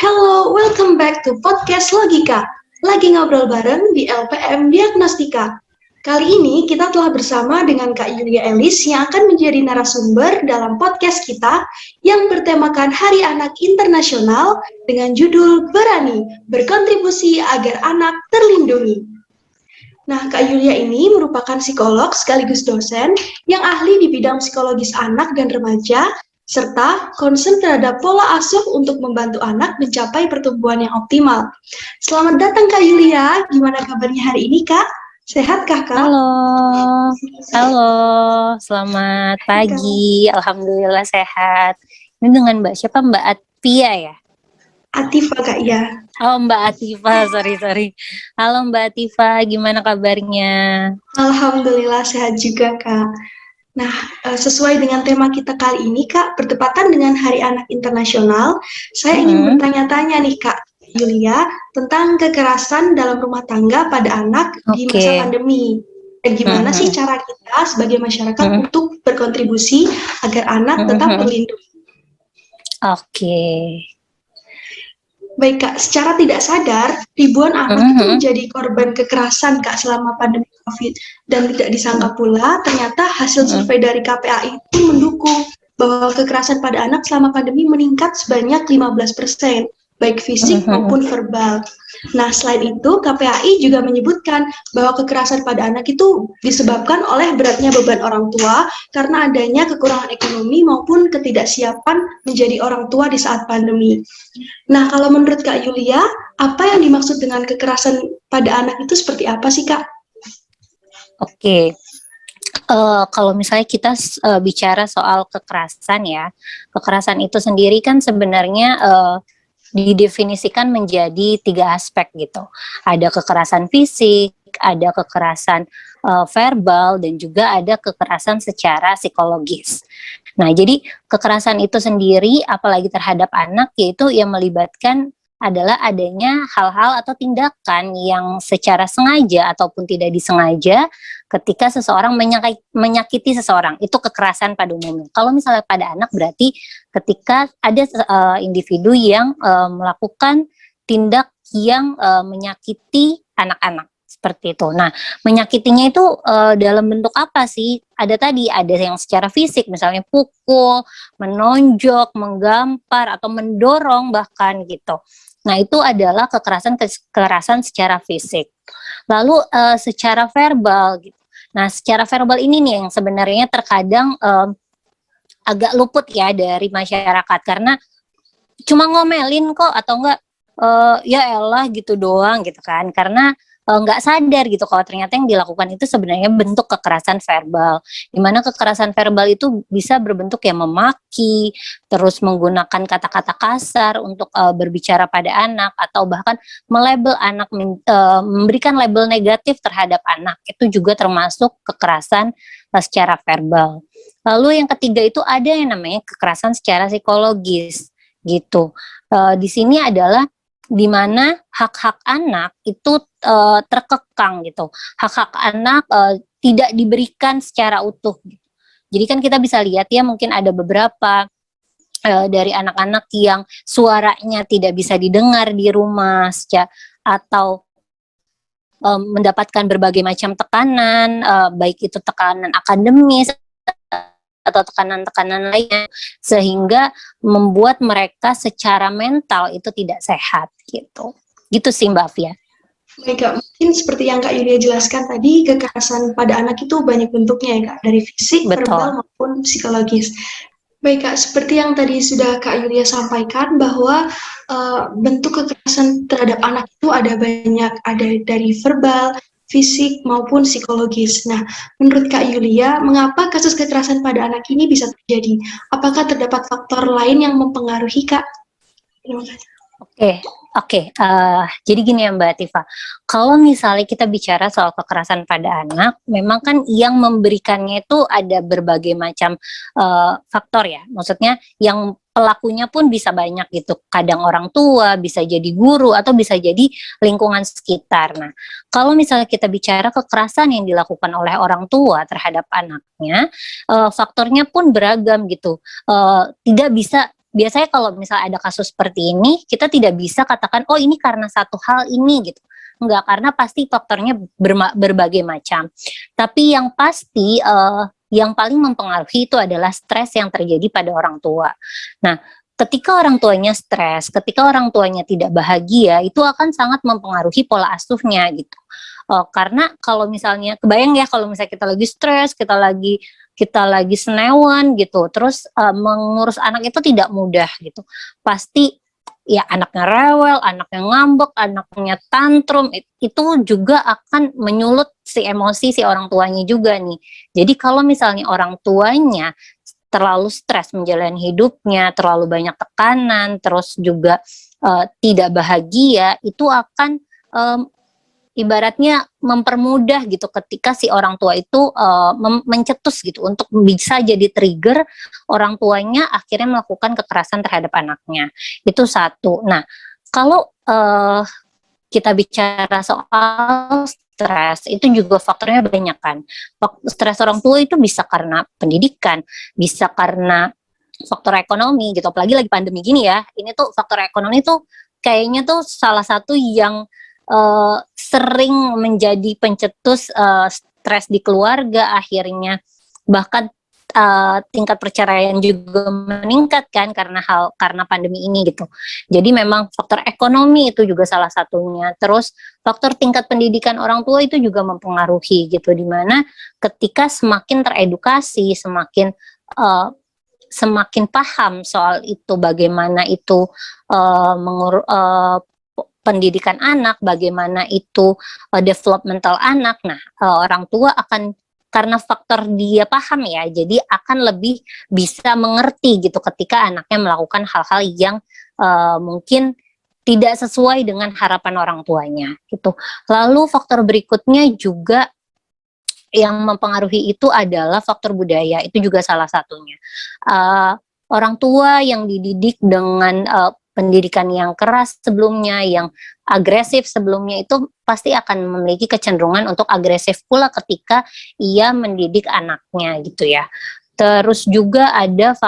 Hello, welcome back to podcast Logika. Lagi ngobrol bareng di LPM Diagnostika. Kali ini kita telah bersama dengan Kak Yulia Elis yang akan menjadi narasumber dalam podcast kita yang bertemakan Hari Anak Internasional dengan judul Berani, Berkontribusi Agar Anak Terlindungi. Nah, Kak Yulia ini merupakan psikolog sekaligus dosen yang ahli di bidang psikologis anak dan remaja serta concern terhadap pola asuh untuk membantu anak mencapai pertumbuhan yang optimal. Selamat datang Kak Yulia, gimana kabarnya hari ini Kak? Sehatkah Kak? Halo, halo, selamat pagi. Alhamdulillah sehat. Ini dengan Mbak siapa? Mbak Atia ya? Atifa Kak ya. Oh, Mbak Atifa, sorry. Halo Mbak Atifa, gimana kabarnya? Alhamdulillah sehat juga Kak. Nah, sesuai dengan tema kita kali ini Kak, bertepatan dengan Hari Anak Internasional, saya ingin bertanya-tanya nih Kak Yulia tentang kekerasan dalam rumah tangga pada anak di masa pandemi. Dan gimana sih cara kita sebagai masyarakat untuk berkontribusi agar anak tetap terlindungi? Oke. Baik Kak, secara tidak sadar, ribuan anak itu menjadi korban kekerasan Kak selama pandemi COVID. Dan tidak disangka pula, ternyata hasil survei dari KPAI itu mendukung bahwa kekerasan pada anak selama pandemi meningkat sebanyak 15%, baik fisik maupun verbal. Nah, selain itu, KPAI juga menyebutkan bahwa kekerasan pada anak itu disebabkan oleh beratnya beban orang tua karena adanya kekurangan ekonomi maupun ketidaksiapan menjadi orang tua di saat pandemi. Nah, kalau menurut Kak Yulia, apa yang dimaksud dengan kekerasan pada anak itu seperti apa sih, Kak? Oke. Kalau misalnya kita bicara soal kekerasan ya, kekerasan itu sendiri kan sebenarnya didefinisikan menjadi 3 aspek gitu. Ada kekerasan fisik, ada kekerasan verbal, dan juga ada kekerasan secara psikologis. Nah, jadi kekerasan itu sendiri, apalagi terhadap anak, yaitu yang melibatkan adalah adanya hal-hal atau tindakan yang secara sengaja ataupun tidak disengaja ketika seseorang menyakiti seseorang. Itu kekerasan pada umumnya. Kalau misalnya pada anak berarti ketika ada individu yang melakukan tindak yang menyakiti anak-anak seperti itu. Nah, menyakitinya itu dalam bentuk apa sih? Ada yang secara fisik, misalnya pukul, menonjok, menggampar, atau mendorong bahkan gitu. Nah, itu adalah kekerasan secara fisik. Lalu secara verbal gitu. Nah, secara verbal ini nih yang sebenarnya terkadang agak luput ya dari masyarakat karena cuma ngomelin kok atau enggak ya elah gitu doang gitu kan, karena nggak sadar gitu kalau ternyata yang dilakukan itu sebenarnya bentuk kekerasan verbal, dimana kekerasan verbal itu bisa berbentuk yang memaki, terus menggunakan kata-kata kasar untuk berbicara pada anak, atau bahkan melabel anak, memberikan label negatif terhadap anak, itu juga termasuk kekerasan secara verbal. Lalu yang ketiga itu ada yang namanya kekerasan secara psikologis gitu. Di sini adalah di mana hak-hak anak itu terkekang gitu. Hak-hak anak tidak diberikan secara utuh. Jadi kan kita bisa lihat ya, mungkin ada beberapa dari anak-anak yang suaranya tidak bisa didengar di rumah atau mendapatkan berbagai macam tekanan, baik itu tekanan akademis atau tekanan-tekanan lainnya, sehingga membuat mereka secara mental itu tidak sehat gitu sih Mbak Fia. Baik Kak, mungkin seperti yang Kak Yulia jelaskan tadi, kekerasan pada anak itu banyak bentuknya ya Kak, dari fisik, verbal maupun psikologis. Baik Kak, seperti yang tadi sudah Kak Yulia sampaikan bahwa bentuk kekerasan terhadap anak itu ada banyak, ada dari verbal, fisik maupun psikologis. Nah, menurut Kak Yulia, mengapa kasus kekerasan pada anak ini bisa terjadi? Apakah terdapat faktor lain yang mempengaruhi Kak? Terima kasih. Oke. Jadi gini ya Mbak Tifa, kalau misalnya kita bicara soal kekerasan pada anak, memang kan yang memberikannya itu ada berbagai macam faktor ya. Maksudnya yang pelakunya pun bisa banyak gitu. Kadang orang tua, bisa jadi guru, atau bisa jadi lingkungan sekitar. Nah, kalau misalnya kita bicara kekerasan yang dilakukan oleh orang tua terhadap anaknya, faktornya pun beragam gitu. Tidak bisa biasanya kalau misalnya ada kasus seperti ini, kita tidak bisa katakan, oh ini karena satu hal ini gitu. Enggak, karena pasti faktornya berbagai macam. Tapi yang pasti, yang paling mempengaruhi itu adalah stres yang terjadi pada orang tua. Nah, ketika orang tuanya stres, ketika orang tuanya tidak bahagia, itu akan sangat mempengaruhi pola asuhnya gitu. Karena kalau misalnya, kebayang ya kalau misalnya kita lagi stres, kita lagi senewan gitu, terus mengurus anak itu tidak mudah gitu. Pasti ya anaknya rewel, anaknya ngambek, anaknya tantrum, itu juga akan menyulut si emosi si orang tuanya juga nih. Jadi kalau misalnya orang tuanya terlalu stres menjalani hidupnya, terlalu banyak tekanan, terus juga tidak bahagia, itu akan ibaratnya mempermudah gitu ketika si orang tua itu mencetus gitu untuk bisa jadi trigger orang tuanya akhirnya melakukan kekerasan terhadap anaknya. Itu satu. Nah, kalau kita bicara soal stres, itu juga faktornya banyak kan. Stres orang tua itu bisa karena pendidikan, bisa karena faktor ekonomi gitu. Apalagi lagi pandemi gini ya, ini tuh faktor ekonomi tuh kayaknya tuh salah satu yang sering menjadi pencetus stres di keluarga, akhirnya bahkan tingkat perceraian juga meningkat kan karena pandemi ini gitu. Jadi memang faktor ekonomi itu juga salah satunya. Terus faktor tingkat pendidikan orang tua itu juga mempengaruhi gitu, dimana ketika semakin teredukasi, semakin paham soal itu, bagaimana itu pendidikan anak, bagaimana itu developmental anak. Nah, orang tua akan, karena faktor dia paham ya, jadi akan lebih bisa mengerti gitu ketika anaknya melakukan hal-hal yang mungkin tidak sesuai dengan harapan orang tuanya gitu. Lalu faktor berikutnya juga yang mempengaruhi itu adalah faktor budaya, itu juga salah satunya. Orang tua yang dididik dengan pendidikan yang keras sebelumnya, yang agresif sebelumnya, itu pasti akan memiliki kecenderungan untuk agresif pula ketika ia mendidik anaknya gitu ya. Terus juga ada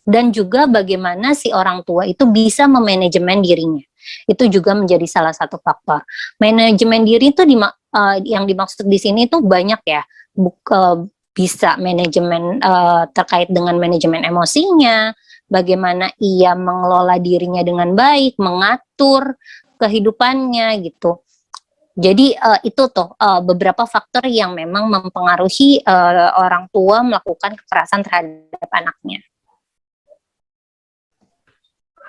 dan juga bagaimana si orang tua itu bisa memanajemen dirinya. Itu juga menjadi salah satu faktor. Manajemen diri itu yang dimaksud di sini itu banyak ya. Bisa manajemen terkait dengan manajemen emosinya, bagaimana ia mengelola dirinya dengan baik, mengatur kehidupannya gitu. Jadi itu tuh beberapa faktor yang memang mempengaruhi orang tua melakukan kekerasan terhadap anaknya.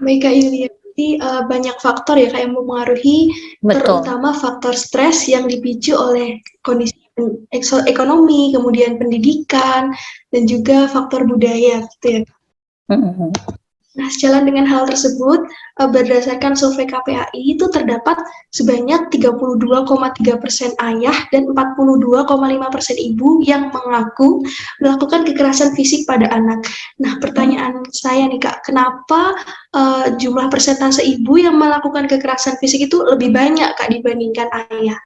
Baik Kak Yulia, jadi banyak faktor ya Kak yang mempengaruhi, Betul. terutama faktor stres yang dipicu oleh kondisi ekonomi, kemudian pendidikan, dan juga faktor budaya gitu ya. Nah, sejalan dengan hal tersebut, berdasarkan survei KPAI itu terdapat sebanyak 32,3% ayah dan 42,5% ibu yang mengaku melakukan kekerasan fisik pada anak. Nah, pertanyaan saya nih Kak, kenapa jumlah persentase ibu yang melakukan kekerasan fisik itu lebih banyak Kak dibandingkan ayah?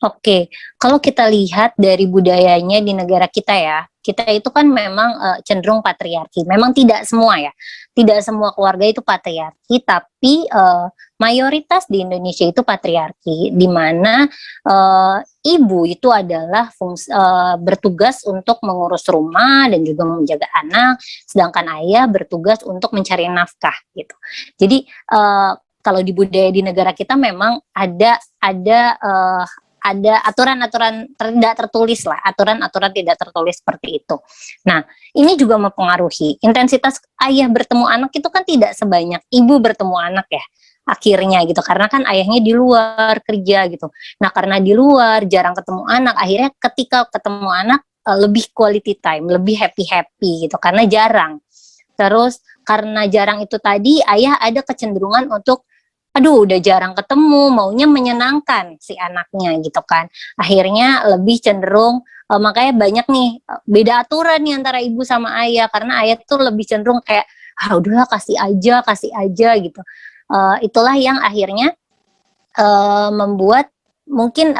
Oke, kalau kita lihat dari budayanya di negara kita ya, kita itu kan memang cenderung patriarki. Memang tidak semua ya, tidak semua keluarga itu patriarki, tapi mayoritas di Indonesia itu patriarki, di mana ibu itu adalah bertugas untuk mengurus rumah dan juga menjaga anak, sedangkan ayah bertugas untuk mencari nafkah gitu. Jadi kalau di budaya di negara kita memang ada aturan-aturan tidak tertulis lah, aturan-aturan tidak tertulis seperti itu. Nah, ini juga mempengaruhi intensitas ayah bertemu anak itu kan tidak sebanyak ibu bertemu anak ya, akhirnya gitu, karena kan ayahnya di luar kerja gitu. Nah, karena di luar jarang ketemu anak, akhirnya ketika ketemu anak lebih quality time, lebih happy gitu, karena jarang. Terus karena jarang itu tadi, ayah ada kecenderungan untuk aduh udah jarang ketemu, maunya menyenangkan si anaknya gitu kan. Akhirnya lebih cenderung, makanya banyak nih beda aturan nih antara ibu sama ayah, karena ayah tuh lebih cenderung kayak, udahlah kasih aja gitu. Itulah yang akhirnya membuat mungkin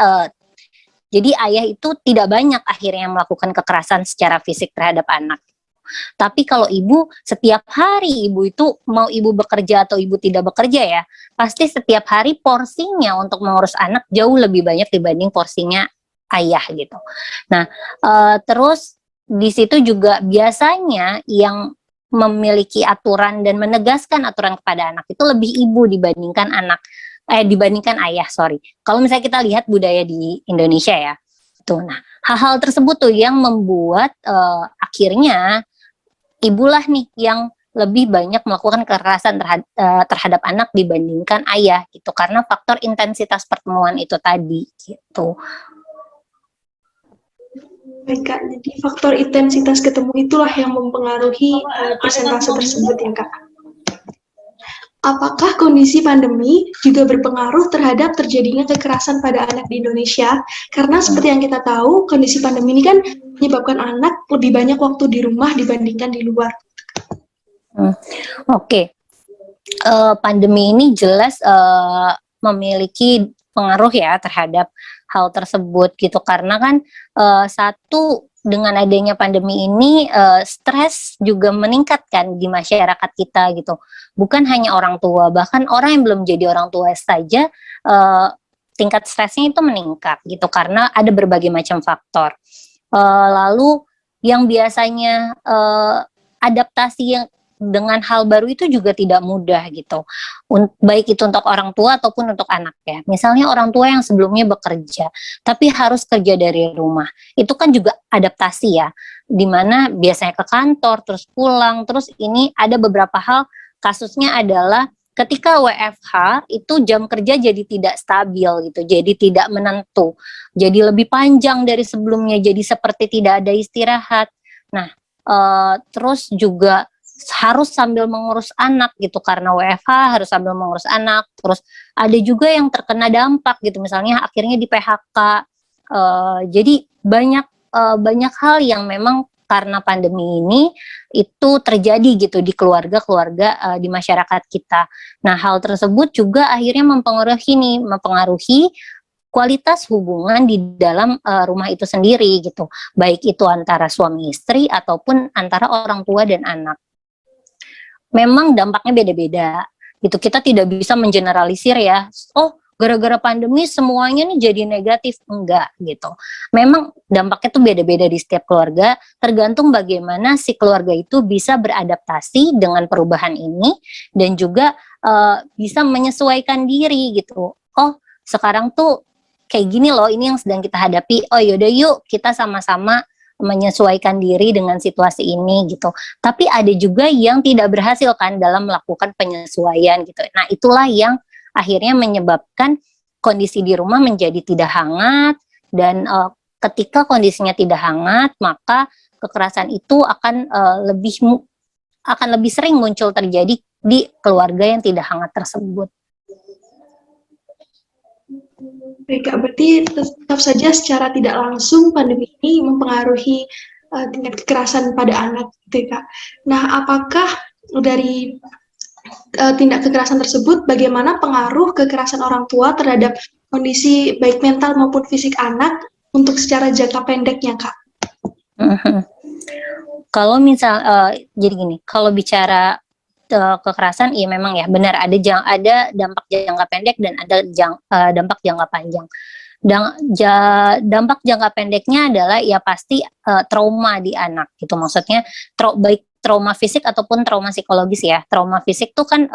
jadi ayah itu tidak banyak akhirnya melakukan kekerasan secara fisik terhadap anak. Tapi kalau ibu setiap hari ibu itu mau ibu bekerja atau ibu tidak bekerja ya, pasti setiap hari porsinya untuk mengurus anak jauh lebih banyak dibanding porsinya ayah gitu. Nah, terus di situ juga biasanya yang memiliki aturan dan menegaskan aturan kepada anak itu lebih ibu dibandingkan ayah, sorry. Kalau misalnya kita lihat budaya di Indonesia ya, tuh. Nah, hal-hal tersebut tuh yang membuat akhirnya ibulah nih yang lebih banyak melakukan kekerasan terhadap anak dibandingkan ayah gitu, karena faktor intensitas pertemuan itu tadi gitu. Baik Kak, jadi faktor intensitas ketemu itulah yang mempengaruhi persentase tersebut ya Kak. Apakah kondisi pandemi juga berpengaruh terhadap terjadinya kekerasan pada anak di Indonesia? Karena seperti yang kita tahu, kondisi pandemi ini kan menyebabkan anak lebih banyak waktu di rumah dibandingkan di luar. Oke. Pandemi ini jelas memiliki pengaruh ya terhadap hal tersebut gitu, karena kan satu, dengan adanya pandemi ini stres juga meningkat kan di masyarakat kita gitu. Bukan hanya orang tua, bahkan orang yang belum jadi orang tua saja tingkat stresnya itu meningkat gitu, karena ada berbagai macam faktor. Lalu yang biasanya adaptasi yang dengan hal baru itu juga tidak mudah gitu, baik itu untuk orang tua ataupun untuk anak ya. Misalnya orang tua yang sebelumnya bekerja tapi harus kerja dari rumah, itu kan juga adaptasi ya, dimana biasanya ke kantor terus pulang, terus ini ada beberapa hal, kasusnya adalah ketika WFH itu jam kerja jadi tidak stabil gitu, jadi tidak menentu, jadi lebih panjang dari sebelumnya, jadi seperti tidak ada istirahat. Nah, terus juga harus sambil mengurus anak gitu, karena WFH harus sambil mengurus anak. Terus ada juga yang terkena dampak gitu, misalnya akhirnya di PHK. Jadi banyak hal yang memang karena pandemi ini itu terjadi gitu di keluarga-keluarga di masyarakat kita. Nah, hal tersebut juga akhirnya mempengaruhi kualitas hubungan di dalam rumah itu sendiri gitu, baik itu antara suami istri ataupun antara orang tua dan anak. Memang dampaknya beda-beda gitu. Kita tidak bisa mengeneralisir ya, oh gara-gara pandemi semuanya nih jadi negatif, enggak gitu. Memang dampaknya tuh beda-beda di setiap keluarga, tergantung bagaimana si keluarga itu bisa beradaptasi dengan perubahan ini dan juga bisa menyesuaikan diri gitu. Oh, sekarang tuh kayak gini loh, ini yang sedang kita hadapi. Oh yaudah yuk kita sama-sama menyesuaikan diri dengan situasi ini gitu. Tapi ada juga yang tidak berhasil kan dalam melakukan penyesuaian gitu. Nah, itulah yang akhirnya menyebabkan kondisi di rumah menjadi tidak hangat, dan ketika kondisinya tidak hangat, maka kekerasan itu akan lebih sering muncul terjadi di keluarga yang tidak hangat tersebut. Baik Kak, berarti tetap saja secara tidak langsung pandemi ini mempengaruhi tingkat kekerasan pada anak gitu ya Kak. Nah, apakah dari tindak kekerasan tersebut, bagaimana pengaruh kekerasan orang tua terhadap kondisi baik mental maupun fisik anak untuk secara jangka pendeknya Kak? Kalau jadi gini, kalau bicara kekerasan, iya memang ya benar ada dampak jangka pendek dan ada dampak jangka panjang. Dampak jangka pendeknya adalah ya pasti trauma di anak gitu, maksudnya baik trauma fisik ataupun trauma psikologis ya. Trauma fisik tuh kan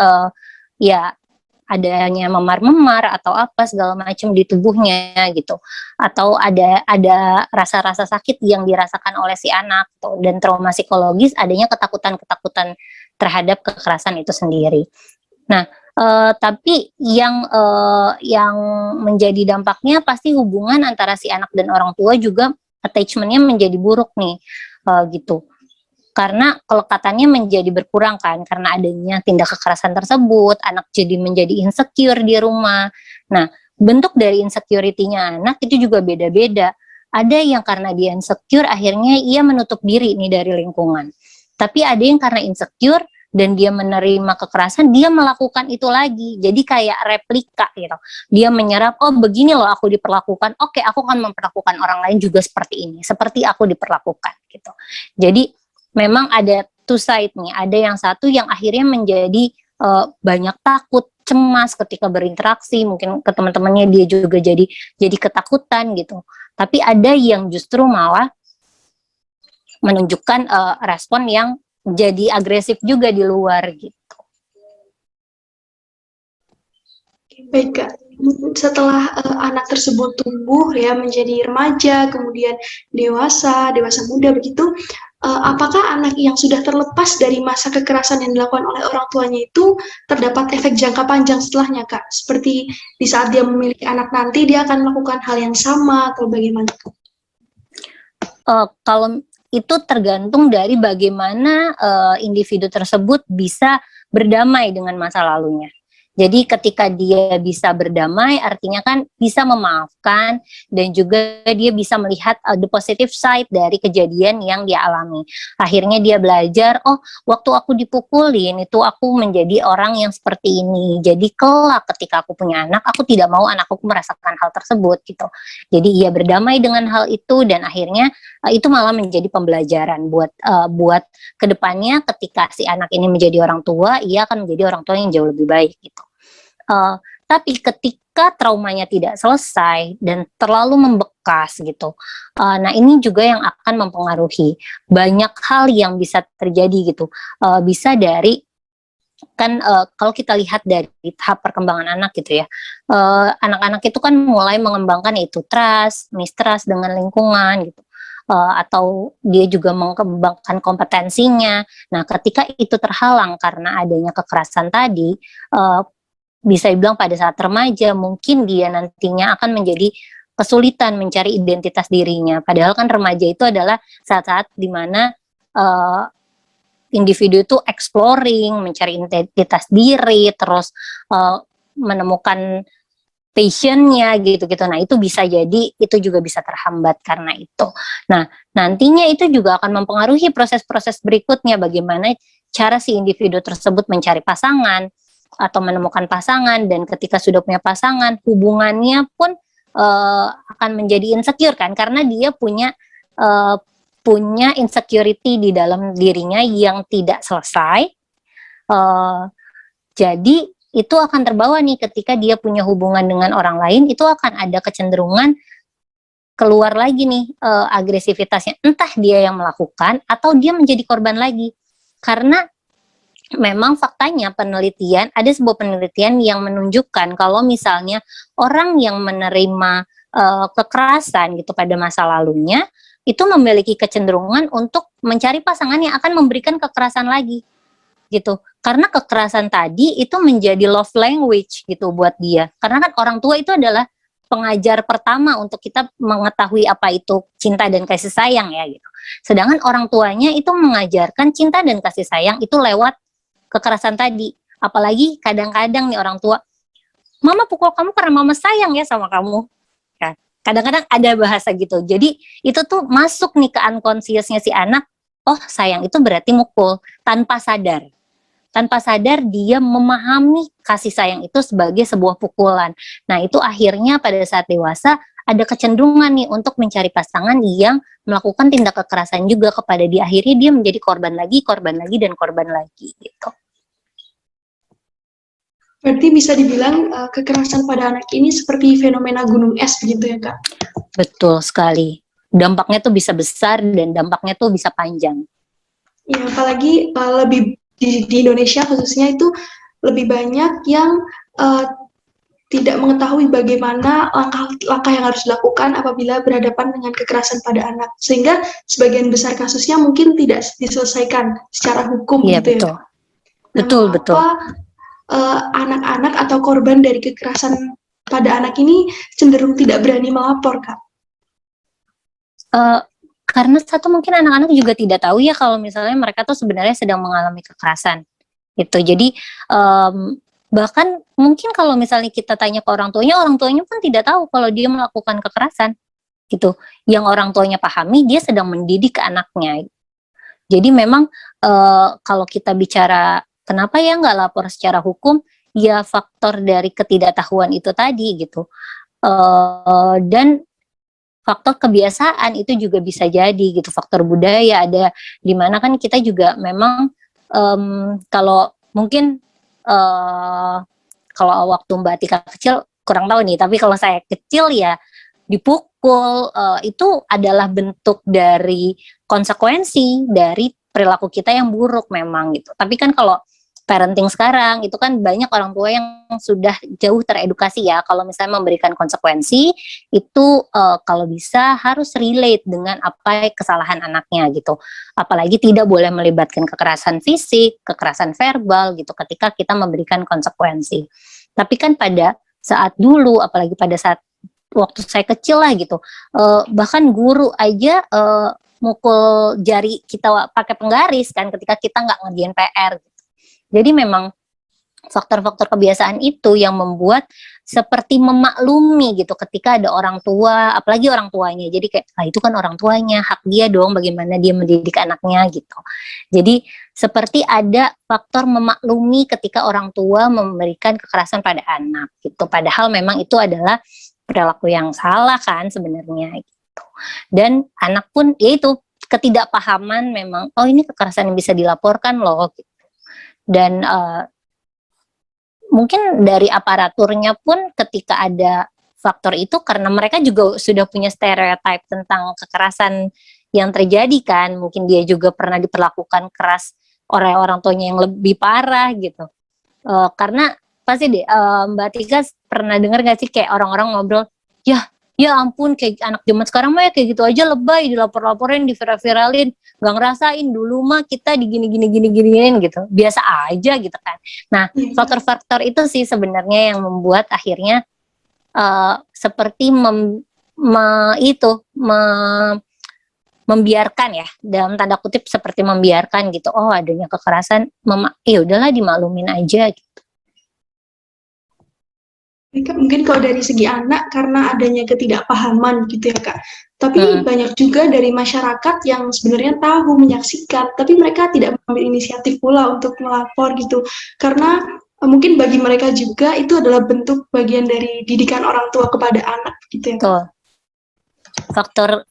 ya adanya memar-memar atau apa segala macam di tubuhnya gitu, atau ada rasa-rasa sakit yang dirasakan oleh si anak gitu. Dan trauma psikologis adanya ketakutan terhadap kekerasan itu sendiri. Nah, tapi yang menjadi dampaknya pasti hubungan antara si anak dan orang tua juga attachment-nya menjadi buruk nih gitu. Karena kelekatannya menjadi berkurang kan, karena adanya tindak kekerasan tersebut, anak jadi menjadi insecure di rumah. Nah, bentuk dari insecurity-nya anak itu juga beda-beda. Ada yang karena dia insecure, akhirnya ia menutup diri nih dari lingkungan. Tapi ada yang karena insecure, dan dia menerima kekerasan, dia melakukan itu lagi. Jadi kayak replika gitu. Dia menyerap, oh begini loh aku diperlakukan, oke aku akan memperlakukan orang lain juga seperti ini, seperti aku diperlakukan gitu. Jadi memang ada two side nih, ada yang satu yang akhirnya menjadi banyak takut, cemas ketika berinteraksi, mungkin ke teman-temannya dia juga jadi ketakutan gitu. Tapi ada yang justru malah menunjukkan respon yang jadi agresif juga di luar gitu. Baik Kak, setelah anak tersebut tumbuh ya menjadi remaja, kemudian dewasa muda begitu, apakah anak yang sudah terlepas dari masa kekerasan yang dilakukan oleh orang tuanya itu terdapat efek jangka panjang setelahnya Kak? Seperti di saat dia memiliki anak nanti, dia akan melakukan hal yang sama atau bagaimana? Kalau itu tergantung dari bagaimana individu tersebut bisa berdamai dengan masa lalunya. Jadi ketika dia bisa berdamai, artinya kan bisa memaafkan dan juga dia bisa melihat the positive side dari kejadian yang dia alami. Akhirnya dia belajar, oh waktu aku dipukulin itu aku menjadi orang yang seperti ini. Jadi kelak ketika aku punya anak, aku tidak mau anakku merasakan hal tersebut gitu. Jadi ia berdamai dengan hal itu dan akhirnya itu malah menjadi pembelajaran buat kedepannya ketika si anak ini menjadi orang tua, ia akan menjadi orang tua yang jauh lebih baik gitu. Tapi ketika traumanya tidak selesai dan terlalu membekas gitu, nah ini juga yang akan mempengaruhi banyak hal yang bisa terjadi gitu. Bisa dari kan kalau kita lihat dari tahap perkembangan anak gitu ya, anak-anak itu kan mulai mengembangkan itu trust, mistrust dengan lingkungan gitu. Atau dia juga mengembangkan kompetensinya. Nah, ketika itu terhalang karena adanya kekerasan tadi, bisa dibilang pada saat remaja mungkin dia nantinya akan menjadi kesulitan mencari identitas dirinya. Padahal kan remaja itu adalah saat-saat dimana individu itu exploring, mencari identitas diri, terus menemukan passionnya gitu-gitu. Nah itu bisa jadi itu juga bisa terhambat karena itu. Nah nantinya itu juga akan mempengaruhi proses-proses berikutnya, bagaimana cara si individu tersebut mencari pasangan atau menemukan pasangan, dan ketika sudah punya pasangan hubungannya pun akan menjadi insecure kan, karena dia punya insecurity di dalam dirinya yang tidak selesai. Jadi itu akan terbawa nih ketika dia punya hubungan dengan orang lain, itu akan ada kecenderungan keluar lagi nih agresivitasnya, entah dia yang melakukan atau dia menjadi korban lagi. Karena memang faktanya ada sebuah penelitian yang menunjukkan kalau misalnya orang yang menerima kekerasan gitu pada masa lalunya itu memiliki kecenderungan untuk mencari pasangan yang akan memberikan kekerasan lagi gitu, karena kekerasan tadi itu menjadi love language gitu buat dia, karena kan orang tua itu adalah pengajar pertama untuk kita mengetahui apa itu cinta dan kasih sayang ya gitu. Sedangkan orang tuanya itu mengajarkan cinta dan kasih sayang itu lewat kekerasan tadi. Apalagi kadang-kadang nih orang tua, mama pukul kamu karena mama sayang ya sama kamu. Kan? Kadang-kadang ada bahasa gitu. Jadi itu tuh masuk nih ke unconsciousnya si anak. Oh sayang itu berarti mukul, tanpa sadar. Tanpa sadar dia memahami kasih sayang itu sebagai sebuah pukulan. Nah itu akhirnya pada saat dewasa ada kecenderungan nih untuk mencari pasangan yang melakukan tindak kekerasan juga kepada dia. Akhirnya dia menjadi korban lagi, dan korban lagi gitu. Berarti bisa dibilang kekerasan pada anak ini seperti fenomena gunung es begitu ya Kak? Betul sekali. Dampaknya tuh bisa besar dan dampaknya tuh bisa panjang. Ya, apalagi lebih di Indonesia khususnya itu lebih banyak yang tidak mengetahui bagaimana langkah-langkah yang harus dilakukan apabila berhadapan dengan kekerasan pada anak. Sehingga sebagian besar kasusnya mungkin tidak diselesaikan secara hukum Iya, gitu betul. ya. Betul. Anak-anak atau korban dari kekerasan pada anak ini cenderung tidak berani melapor, Kak? Karena satu mungkin anak-anak juga tidak tahu ya kalau misalnya mereka tuh sebenarnya sedang mengalami kekerasan gitu. Jadi bahkan mungkin kalau misalnya kita tanya ke orang tuanya pun tidak tahu kalau dia melakukan kekerasan gitu. Yang orang tuanya pahami dia sedang mendidik anaknya. Jadi memang kalau kita bicara kenapa ya nggak lapor secara hukum, ya faktor dari ketidaktahuan itu tadi gitu. Dan faktor kebiasaan itu juga bisa jadi gitu, faktor budaya ada di mana kan kita juga memang kalau mungkin kalau waktu Mbak Tika kecil kurang tahu nih, tapi kalau saya kecil ya dipukul itu adalah bentuk dari konsekuensi dari perilaku kita yang buruk memang gitu. Tapi kan kalau parenting sekarang itu kan banyak orang tua yang sudah jauh teredukasi ya, kalau misalnya memberikan konsekuensi itu kalau bisa harus relate dengan apa kesalahan anaknya gitu. Apalagi tidak boleh melibatkan kekerasan fisik, kekerasan verbal gitu ketika kita memberikan konsekuensi. Tapi kan pada saat dulu, apalagi pada saat waktu saya kecil lah gitu, bahkan guru aja mukul jari kita pakai penggaris kan ketika kita nggak ngerjain PR. Jadi memang faktor-faktor kebiasaan itu yang membuat seperti memaklumi gitu ketika ada orang tua, apalagi orang tuanya. Jadi kayak, itu kan orang tuanya, hak dia dong bagaimana dia mendidik anaknya gitu. Jadi seperti ada faktor memaklumi ketika orang tua memberikan kekerasan pada anak gitu. Padahal memang itu adalah perilaku yang salah kan sebenarnya gitu. Dan anak pun ya itu ketidakpahaman memang, ini kekerasan yang bisa dilaporkan loh gitu. Dan mungkin dari aparaturnya pun ketika ada faktor itu karena mereka juga sudah punya stereotip tentang kekerasan yang terjadi kan, mungkin dia juga pernah diperlakukan keras oleh orang tuanya yang lebih parah gitu. Karena pasti deh Mbak Tika pernah dengar gak sih kayak orang-orang ngobrol, ya ampun kayak anak zaman sekarang mah ya kayak gitu aja lebay, dilapor-laporin, diviral-viralin, nggak ngerasain dulu mah kita digini-giniin gitu, biasa aja gitu kan. Nah faktor-faktor itu sih sebenarnya yang membuat akhirnya seperti membiarkan ya, dalam tanda kutip seperti membiarkan gitu, adanya kekerasan, ya udahlah dimaklumin aja gitu. Kak, mungkin kalau dari segi anak karena adanya ketidakpahaman gitu ya Kak. Tapi banyak juga dari masyarakat yang sebenarnya tahu, menyaksikan, tapi mereka tidak mengambil inisiatif pula untuk melapor gitu. Karena mungkin bagi mereka juga itu adalah bentuk bagian dari didikan orang tua kepada anak gitu ya Kak. Tuh. Faktor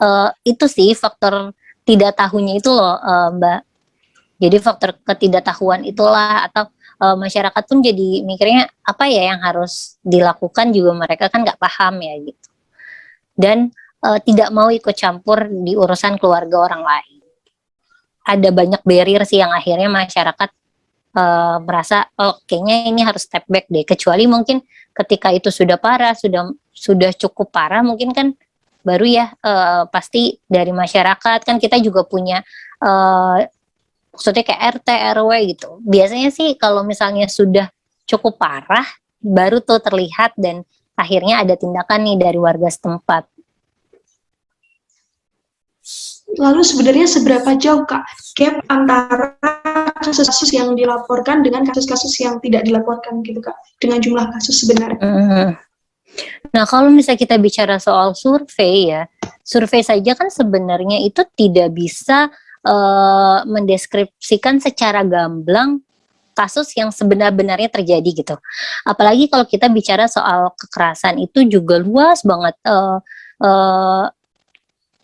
itu sih, faktor tidak tahunya itu loh Mbak. Jadi faktor ketidaktahuan itulah, atau masyarakat pun jadi mikirnya apa ya yang harus dilakukan juga mereka kan nggak paham ya gitu. Dan tidak mau ikut campur di urusan keluarga orang lain. Ada banyak barrier sih yang akhirnya masyarakat merasa kayaknya ini harus step back deh. Kecuali mungkin ketika itu sudah parah, sudah cukup parah, mungkin kan baru ya pasti dari masyarakat kan kita juga punya maksudnya kayak RT, RW gitu. Biasanya sih kalau misalnya sudah cukup parah, baru tuh terlihat dan akhirnya ada tindakan nih dari warga setempat. Lalu sebenarnya seberapa jauh Kak gap antara kasus-kasus yang dilaporkan dengan kasus-kasus yang tidak dilaporkan gitu Kak, dengan jumlah kasus sebenarnya? Nah kalau misalnya kita bicara soal survei ya, survei saja kan sebenarnya itu tidak bisa mendeskripsikan secara gamblang kasus yang sebenar-benarnya terjadi gitu. Apalagi kalau kita bicara soal kekerasan itu juga luas banget,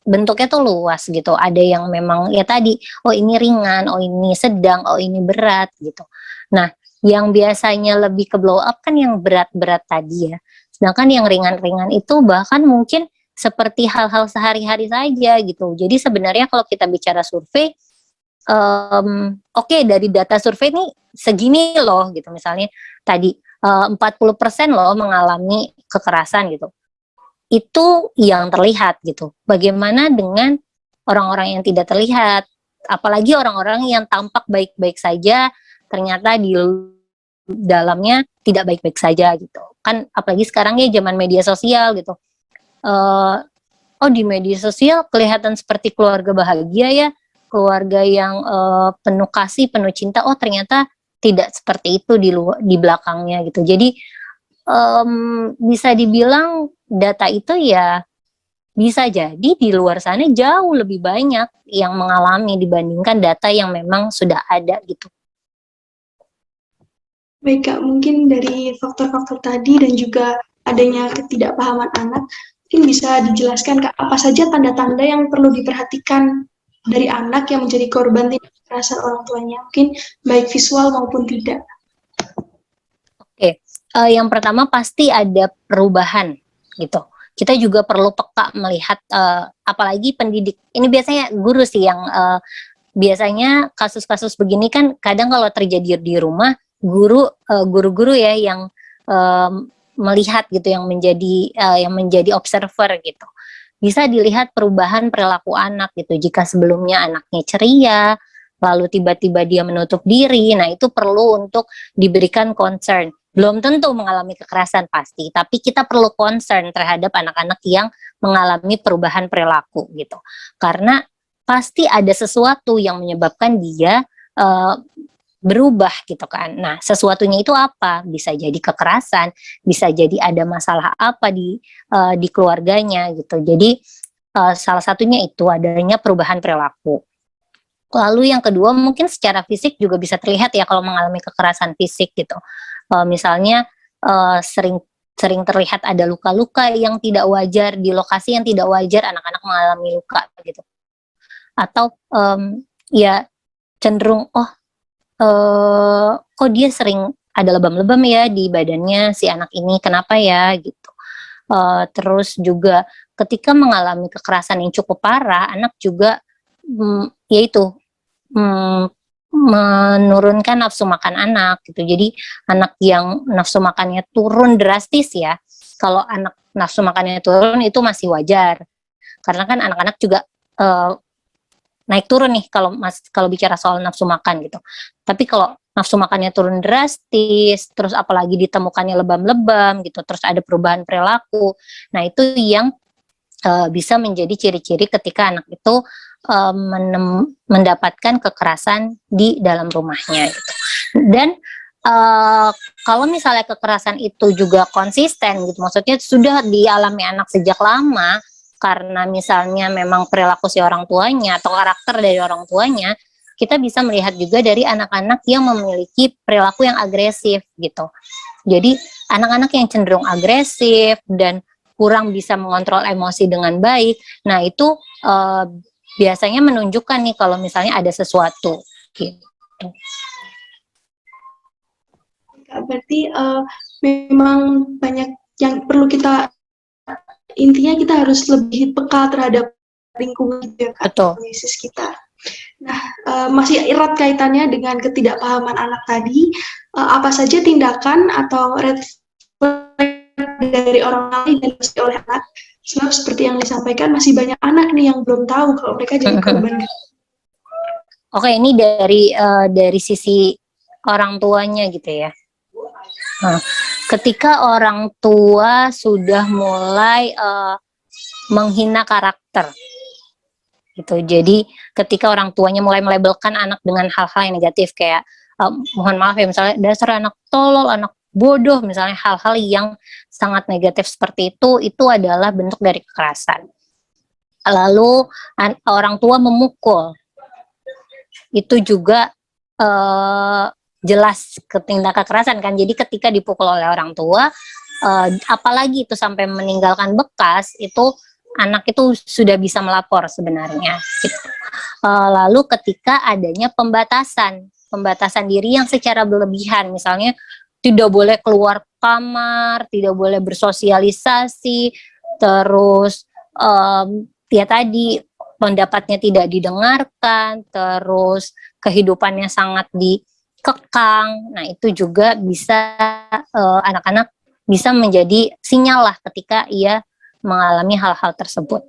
bentuknya tuh luas gitu. Ada yang memang ya tadi, ini ringan, ini sedang, ini berat gitu. Nah yang biasanya lebih ke blow up kan yang berat-berat tadi ya. Sedangkan yang ringan-ringan itu bahkan mungkin seperti hal-hal sehari-hari saja gitu. Jadi sebenarnya kalau kita bicara survei, dari data survei nih segini loh gitu. Misalnya tadi 40% loh mengalami kekerasan gitu. Itu yang terlihat gitu. Bagaimana dengan orang-orang yang tidak terlihat? Apalagi orang-orang yang tampak baik-baik saja, ternyata di dalamnya tidak baik-baik saja gitu. Kan apalagi sekarang ya zaman media sosial gitu. Di media sosial kelihatan seperti keluarga bahagia ya, keluarga yang penuh kasih, penuh cinta. Ternyata tidak seperti itu di belakangnya gitu. Jadi bisa dibilang data itu ya bisa jadi di luar sana jauh lebih banyak yang mengalami dibandingkan data yang memang sudah ada gitu. Baik Kak, mungkin dari faktor-faktor tadi dan juga adanya ketidakpahaman anak, Mungkin bisa dijelaskan Kak, apa saja tanda-tanda yang perlu diperhatikan dari anak yang menjadi korban tindak kekerasan orang tuanya, mungkin baik visual maupun tidak. Oke, yang pertama pasti ada perubahan gitu. Kita juga perlu peka melihat, apalagi pendidik. Ini biasanya guru sih yang biasanya kasus-kasus begini kan kadang kalau terjadi di rumah, guru-guru ya yang melihat gitu, yang menjadi observer gitu. Bisa dilihat perubahan perilaku anak gitu. Jika sebelumnya anaknya ceria, lalu tiba-tiba dia menutup diri, nah itu perlu untuk diberikan concern. Belum tentu mengalami kekerasan pasti, tapi kita perlu concern terhadap anak-anak yang mengalami perubahan perilaku gitu. Karena pasti ada sesuatu yang menyebabkan dia berubah gitu kan. Nah, sesuatunya itu apa? Bisa jadi kekerasan, bisa jadi ada masalah apa di keluarganya gitu. Jadi salah satunya itu adanya perubahan perilaku. Lalu yang kedua mungkin secara fisik juga bisa terlihat ya kalau mengalami kekerasan fisik gitu. Misalnya sering sering terlihat ada luka-luka yang tidak wajar di lokasi yang tidak wajar anak-anak mengalami luka gitu. Atau ya cenderung kok dia sering ada lebam-lebam ya di badannya si anak ini, kenapa ya gitu. Terus juga ketika mengalami kekerasan yang cukup parah, anak juga yaitu menurunkan nafsu makan anak gitu. Jadi anak yang nafsu makannya turun drastis ya, kalau anak nafsu makannya turun itu masih wajar. Karena kan anak-anak juga naik turun nih kalau bicara soal nafsu makan gitu. Tapi kalau nafsu makannya turun drastis, terus apalagi ditemukannya lebam-lebam gitu, terus ada perubahan perilaku. Nah, itu yang bisa menjadi ciri-ciri ketika anak itu mendapatkan kekerasan di dalam rumahnya gitu. Dan kalau misalnya kekerasan itu juga konsisten gitu, maksudnya sudah dialami anak sejak lama karena misalnya memang perilaku si orang tuanya atau karakter dari orang tuanya, kita bisa melihat juga dari anak-anak yang memiliki perilaku yang agresif gitu. Jadi anak-anak yang cenderung agresif dan kurang bisa mengontrol emosi dengan baik, nah itu biasanya menunjukkan nih kalau misalnya ada sesuatu gitu. Berarti memang banyak yang perlu kita, intinya kita harus lebih peka terhadap lingkungan gitu ya Kak, analisis kita. Nah, masih erat kaitannya dengan ketidakpahaman anak tadi, apa saja tindakan atau red flag dari orang lain yang dimiliki oleh anak, sebab seperti yang disampaikan masih banyak anak nih yang belum tahu kalau mereka jadi korban. Oke, ini dari sisi orang tuanya gitu ya. Nah, ketika orang tua sudah mulai menghina karakter, gitu. Jadi ketika orang tuanya mulai melabelkan anak dengan hal-hal yang negatif kayak mohon maaf ya misalnya dasar anak tolol, anak bodoh, misalnya hal-hal yang sangat negatif seperti itu adalah bentuk dari kekerasan. Lalu orang tua memukul, itu juga jelas tindak kekerasan kan. Jadi ketika dipukul oleh orang tua, apalagi itu sampai meninggalkan bekas, itu anak itu sudah bisa melapor sebenarnya. Gitu. Lalu ketika adanya pembatasan diri yang secara berlebihan, misalnya tidak boleh keluar kamar, tidak boleh bersosialisasi, terus ya tadi pendapatnya tidak didengarkan, terus kehidupannya sangat dikekang. Nah, itu juga bisa anak-anak bisa menjadi sinyal lah ketika ia mengalami hal-hal tersebut.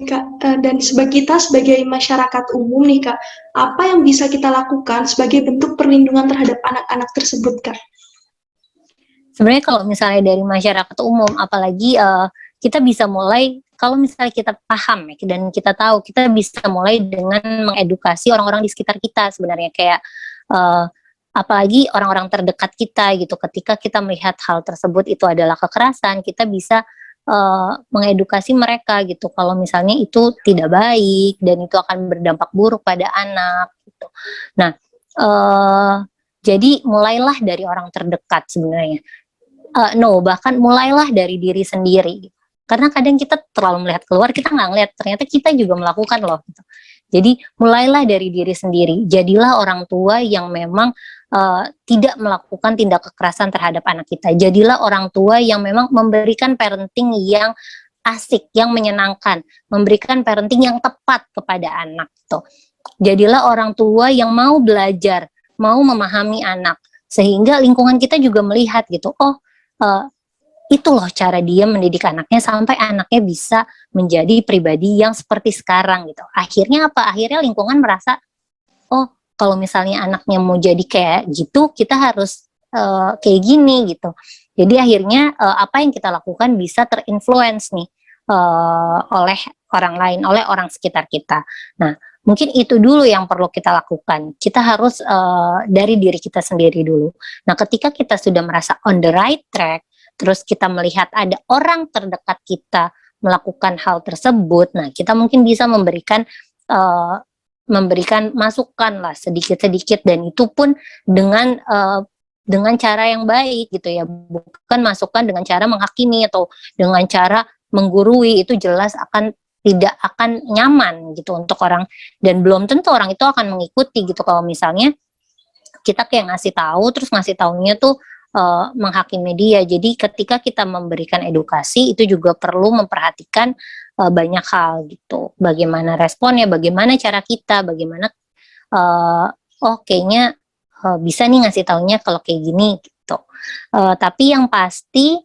Kak, dan kita sebagai masyarakat umum nih Kak, apa yang bisa kita lakukan sebagai bentuk perlindungan terhadap anak-anak tersebut Kak? Sebenarnya kalau misalnya dari masyarakat umum, apalagi kita bisa mulai, kalau misalnya kita paham ya, dan kita tahu, kita bisa mulai dengan mengedukasi orang-orang di sekitar kita sebenarnya, kayak apalagi orang-orang terdekat kita gitu, ketika kita melihat hal tersebut itu adalah kekerasan, kita bisa mengedukasi mereka gitu, kalau misalnya itu tidak baik dan itu akan berdampak buruk pada anak gitu. Nah, jadi mulailah dari orang terdekat sebenarnya. No, bahkan mulailah dari diri sendiri. Karena kadang kita terlalu melihat keluar, kita nggak ngeliat, ternyata kita juga melakukan loh. Gitu. Jadi mulailah dari diri sendiri. Jadilah orang tua yang memang tidak melakukan tindak kekerasan terhadap anak kita. Jadilah orang tua yang memang memberikan parenting yang asik, yang menyenangkan, memberikan parenting yang tepat kepada anak. Gitu. Jadilah orang tua yang mau belajar, mau memahami anak, sehingga lingkungan kita juga melihat gitu. Oh, uh, itu loh cara dia mendidik anaknya sampai anaknya bisa menjadi pribadi yang seperti sekarang gitu. Akhirnya apa? Akhirnya lingkungan merasa, oh kalau misalnya anaknya mau jadi kayak gitu, kita harus kayak gini gitu. Jadi akhirnya apa yang kita lakukan bisa terinfluence nih oleh orang lain, oleh orang sekitar kita. Nah, mungkin itu dulu yang perlu kita lakukan. Kita harus dari diri kita sendiri dulu. Nah, ketika kita sudah merasa on the right track, terus kita melihat ada orang terdekat kita melakukan hal tersebut, nah kita mungkin bisa memberikan masukan lah sedikit-sedikit, dan itu pun dengan cara yang baik gitu ya, bukan masukan dengan cara menghakimi atau dengan cara menggurui. Itu jelas tidak akan nyaman gitu untuk orang, dan belum tentu orang itu akan mengikuti gitu kalau misalnya kita kayak ngasih tahu terus ngasih taunya tuh menghakimi dia. Jadi ketika kita memberikan edukasi itu juga perlu memperhatikan banyak hal gitu. Bagaimana responnya, bagaimana cara kita, bagaimana oh kayaknya bisa nih ngasih taunya kalau kayak gini gitu. Tapi yang pasti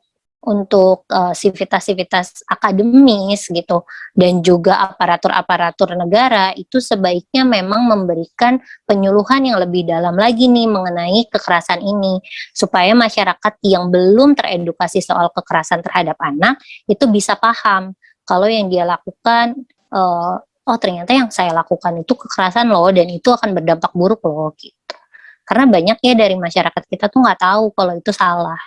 untuk sivitas-sivitas akademis gitu dan juga aparatur-aparatur negara itu sebaiknya memang memberikan penyuluhan yang lebih dalam lagi nih mengenai kekerasan ini, supaya masyarakat yang belum teredukasi soal kekerasan terhadap anak itu bisa paham kalau yang dia lakukan oh ternyata yang saya lakukan itu kekerasan loh, dan itu akan berdampak buruk loh gitu. Karena banyak ya dari masyarakat kita tuh nggak tahu kalau itu salah.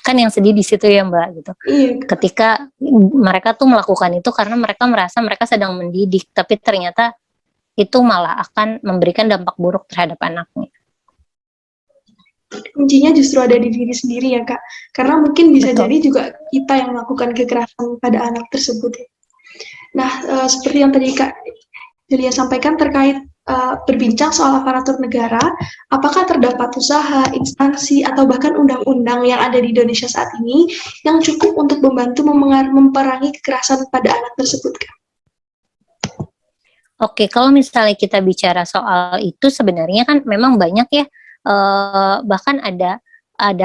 Kan yang sedih di situ ya Mbak gitu. Iya. Ketika mereka tuh melakukan itu karena mereka merasa mereka sedang mendidik, tapi ternyata itu malah akan memberikan dampak buruk terhadap anaknya. Kuncinya justru ada di diri sendiri ya Kak, karena mungkin bisa Betul. jadi juga kita yang melakukan kekerasan pada anak tersebut. Nah, seperti yang tadi Kak Julia sampaikan terkait berbincang soal aparatur negara, apakah terdapat usaha, instansi, atau bahkan undang-undang yang ada di Indonesia saat ini yang cukup untuk membantu memperangi kekerasan pada anak tersebut, Kak? Oke, kalau misalnya kita bicara soal itu sebenarnya kan memang banyak ya, bahkan ada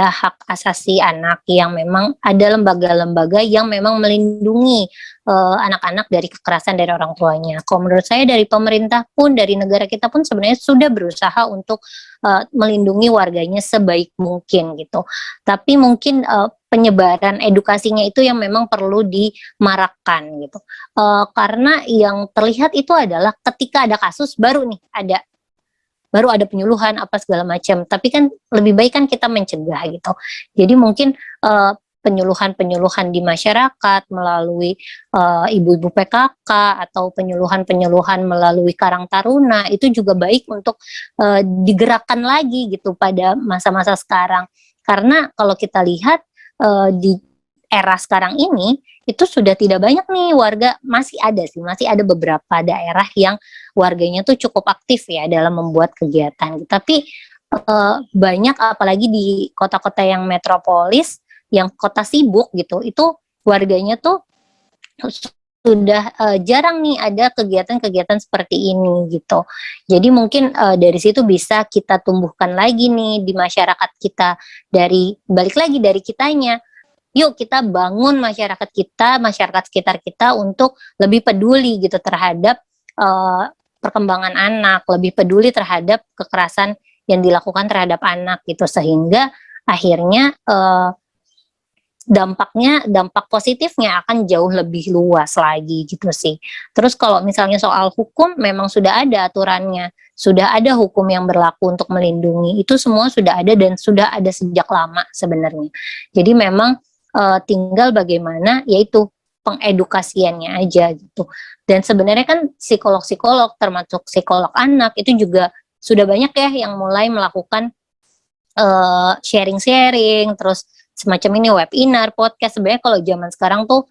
hak asasi anak yang memang ada lembaga-lembaga yang memang melindungi anak-anak dari kekerasan dari orang tuanya. Kalau menurut saya dari pemerintah pun, dari negara kita pun sebenarnya sudah berusaha untuk melindungi warganya sebaik mungkin gitu. Tapi mungkin penyebaran edukasinya itu yang memang perlu dimarakkan gitu. Karena yang terlihat itu adalah ketika ada kasus baru ada penyuluhan apa segala macam, tapi kan lebih baik kan kita mencegah gitu. Jadi mungkin penyuluhan-penyuluhan di masyarakat melalui ibu-ibu PKK atau penyuluhan-penyuluhan melalui Karang Taruna itu juga baik untuk digerakkan lagi gitu pada masa-masa sekarang. Karena kalau kita lihat di era sekarang ini itu sudah tidak banyak nih warga, masih ada beberapa daerah yang warganya tuh cukup aktif ya dalam membuat kegiatan. Tapi banyak apalagi di kota-kota yang metropolis, yang kota sibuk gitu, itu warganya tuh sudah jarang nih ada kegiatan-kegiatan seperti ini gitu. Jadi mungkin dari situ bisa kita tumbuhkan lagi nih di masyarakat kita, balik lagi dari kitanya. Yuk kita bangun masyarakat sekitar kita untuk lebih peduli gitu terhadap perkembangan anak, lebih peduli terhadap kekerasan yang dilakukan terhadap anak gitu, sehingga akhirnya dampak positifnya akan jauh lebih luas lagi gitu sih. Terus kalau misalnya soal hukum, memang sudah ada aturannya, sudah ada hukum yang berlaku untuk melindungi, itu semua sudah ada dan sudah ada sejak lama sebenarnya. Jadi memang tinggal bagaimana yaitu pengedukasiannya aja gitu. Dan sebenarnya kan psikolog-psikolog termasuk psikolog anak itu juga sudah banyak ya yang mulai melakukan sharing-sharing, terus semacam ini webinar, podcast. Sebenarnya kalau zaman sekarang tuh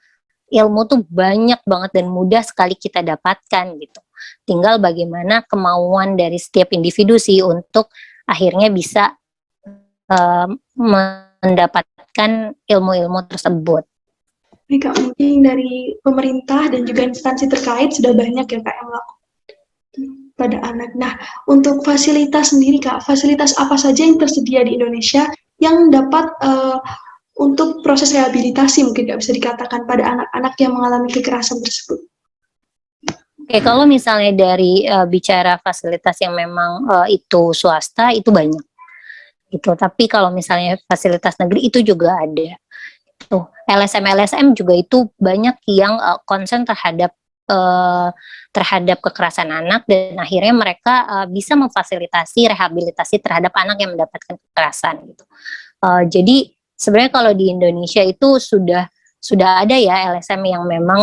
ilmu tuh banyak banget dan mudah sekali kita dapatkan gitu. Tinggal bagaimana kemauan dari setiap individu sih untuk akhirnya bisa mendapatkan ilmu-ilmu tersebut. Ini Kak, mungkin dari pemerintah dan juga instansi terkait sudah banyak ya Kak yang melakukan pada anak. Nah, untuk fasilitas sendiri Kak, fasilitas apa saja yang tersedia di Indonesia yang dapat untuk proses rehabilitasi mungkin nggak bisa dikatakan pada anak-anak yang mengalami kekerasan tersebut? Oke, kalau misalnya dari bicara fasilitas yang memang itu swasta itu banyak gitu. Tapi kalau misalnya fasilitas negeri itu juga ada. Tuh, LSM juga itu banyak yang concern terhadap kekerasan anak dan akhirnya mereka bisa memfasilitasi rehabilitasi terhadap anak yang mendapatkan kekerasan gitu. Jadi sebenarnya kalau di Indonesia itu sudah ada ya LSM yang memang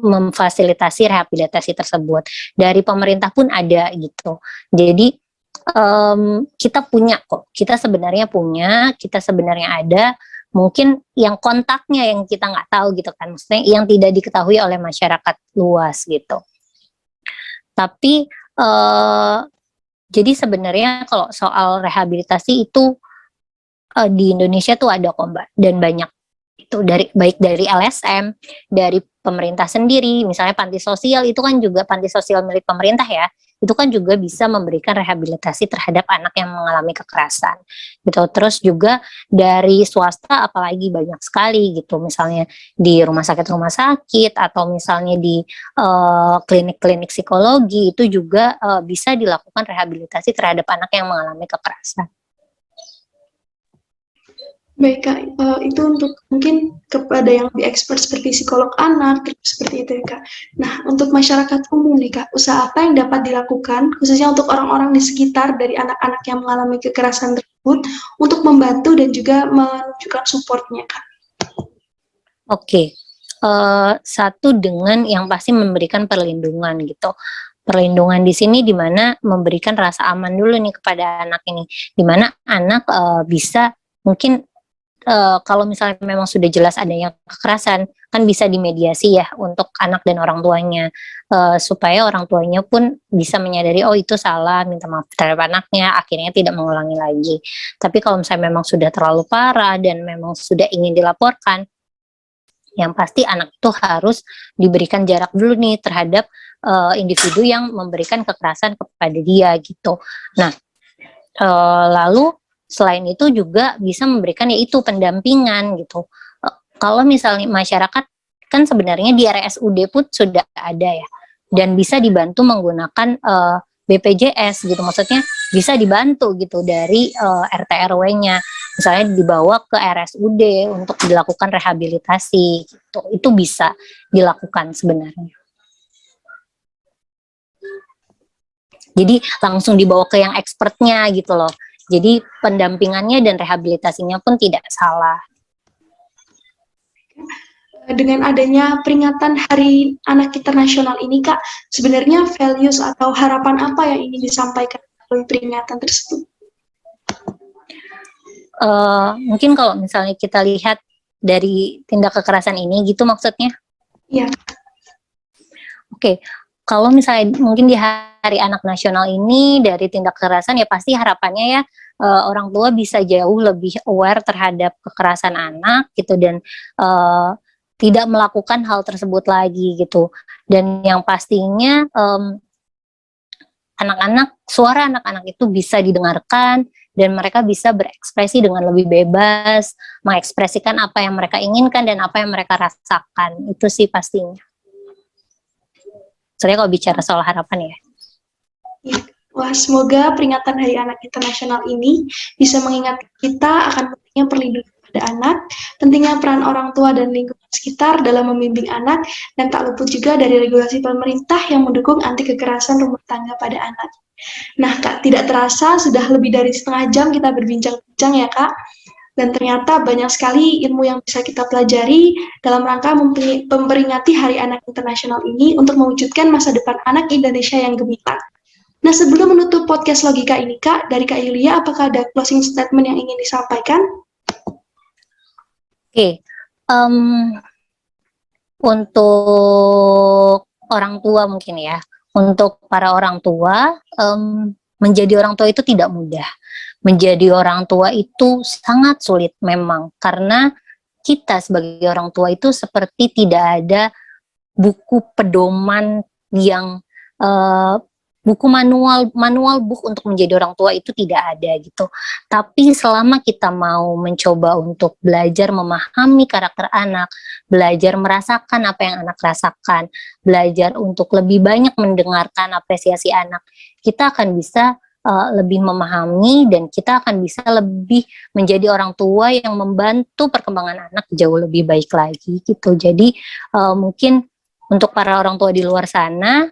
memfasilitasi rehabilitasi tersebut. Dari pemerintah pun ada gitu. Jadi kita punya kok, kita sebenarnya ada, mungkin yang kontaknya yang kita nggak tahu gitu kan, maksudnya yang tidak diketahui oleh masyarakat luas gitu. Tapi jadi sebenarnya kalau soal rehabilitasi itu di Indonesia tuh ada kok Mbak, dan banyak itu baik dari LSM, dari pemerintah sendiri, misalnya panti sosial itu kan juga panti sosial milik pemerintah ya, itu kan juga bisa memberikan rehabilitasi terhadap anak yang mengalami kekerasan gitu. Terus juga dari swasta apalagi banyak sekali gitu, misalnya di rumah sakit atau misalnya di klinik-klinik psikologi itu juga bisa dilakukan rehabilitasi terhadap anak yang mengalami kekerasan. Baik Kak, itu untuk mungkin kepada yang lebih expert seperti psikolog anak, seperti itu ya Kak. Nah, untuk masyarakat umum nih Kak, usaha apa yang dapat dilakukan, khususnya untuk orang-orang di sekitar dari anak-anak yang mengalami kekerasan tersebut, untuk membantu dan juga menunjukkan supportnya Kak? Oke, satu dengan yang pasti memberikan perlindungan gitu. Perlindungan di sini di mana memberikan rasa aman dulu nih kepada anak ini, di mana anak bisa mungkin kalau misalnya memang sudah jelas adanya kekerasan, kan bisa dimediasi ya untuk anak dan orang tuanya, supaya orang tuanya pun bisa menyadari, oh itu salah, minta maaf terhadap anaknya, akhirnya tidak mengulangi lagi. Tapi kalau misalnya memang sudah terlalu parah dan memang sudah ingin dilaporkan, yang pasti anak itu harus diberikan jarak dulu nih terhadap individu yang memberikan kekerasan kepada dia gitu. Nah, lalu selain itu juga bisa memberikan yaitu pendampingan gitu. Kalau misalnya masyarakat kan sebenarnya di RSUD pun sudah ada ya, dan bisa dibantu menggunakan BPJS gitu, maksudnya bisa dibantu gitu dari RT RW-nya, misalnya dibawa ke RSUD untuk dilakukan rehabilitasi gitu, itu bisa dilakukan sebenarnya. Jadi langsung dibawa ke yang expertnya gitu loh. Jadi pendampingannya dan rehabilitasinya pun tidak salah. Dengan adanya peringatan Hari Anak Internasional ini, Kak, sebenarnya values atau harapan apa yang ingin disampaikan melalui peringatan tersebut? Mungkin kalau misalnya kita lihat dari tindak kekerasan ini gitu maksudnya? Iya. Oke, kalau misalnya mungkin di Hari Anak Nasional ini dari tindak kekerasan ya pasti harapannya ya orang tua bisa jauh lebih aware terhadap kekerasan anak gitu dan tidak melakukan hal tersebut lagi gitu. Dan yang pastinya suara anak-anak itu bisa didengarkan dan mereka bisa berekspresi dengan lebih bebas, mengekspresikan apa yang mereka inginkan dan apa yang mereka rasakan. Itu sih pastinya. Soalnya kalau bicara soal harapan ya. Wah, semoga peringatan Hari Anak Internasional ini bisa mengingatkan kita akan pentingnya perlindungan pada anak, pentingnya peran orang tua dan lingkungan sekitar dalam membimbing anak, dan tak luput juga dari regulasi pemerintah yang mendukung anti kekerasan rumah tangga pada anak. Nah, Kak, tidak terasa sudah lebih dari setengah jam kita berbincang-bincang ya, Kak. Dan ternyata banyak sekali ilmu yang bisa kita pelajari dalam rangka memperingati Hari Anak Internasional ini untuk mewujudkan masa depan anak Indonesia yang gemilang. Nah, sebelum menutup podcast logika ini, Kak, dari Kak Yulia, apakah ada closing statement yang ingin disampaikan? Oke, untuk orang tua mungkin ya, untuk para orang tua, menjadi orang tua itu tidak mudah. Menjadi orang tua itu sangat sulit memang, karena kita sebagai orang tua itu seperti tidak ada buku pedoman yang uh, buku manual book untuk menjadi orang tua itu tidak ada gitu. Tapi selama kita mau mencoba untuk belajar memahami karakter anak, belajar merasakan apa yang anak rasakan, belajar untuk lebih banyak mendengarkan apresiasi anak, kita akan bisa lebih memahami dan kita akan bisa lebih menjadi orang tua yang membantu perkembangan anak jauh lebih baik lagi gitu. Jadi mungkin untuk para orang tua di luar sana,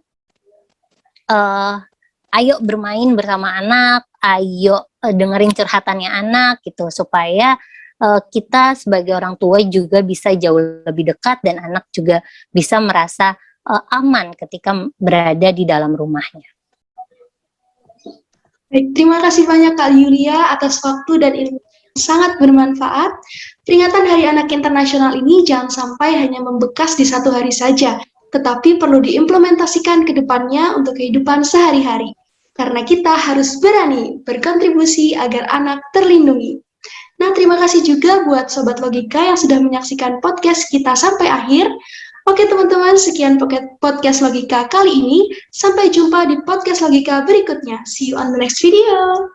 ayo bermain bersama anak, ayo dengerin curhatannya anak gitu, supaya kita sebagai orang tua juga bisa jauh lebih dekat dan anak juga bisa merasa aman ketika berada di dalam rumahnya. Baik, terima kasih banyak Kak Yulia atas waktu dan ilmu yang sangat bermanfaat. Peringatan Hari Anak Internasional ini jangan sampai hanya membekas di satu hari saja, tetapi perlu diimplementasikan ke depannya untuk kehidupan sehari-hari. Karena kita harus berani berkontribusi agar anak terlindungi. Nah, terima kasih juga buat Sobat Logika yang sudah menyaksikan podcast kita sampai akhir. Oke teman-teman, sekian podcast Logika kali ini. Sampai jumpa di podcast Logika berikutnya. See you on the next video.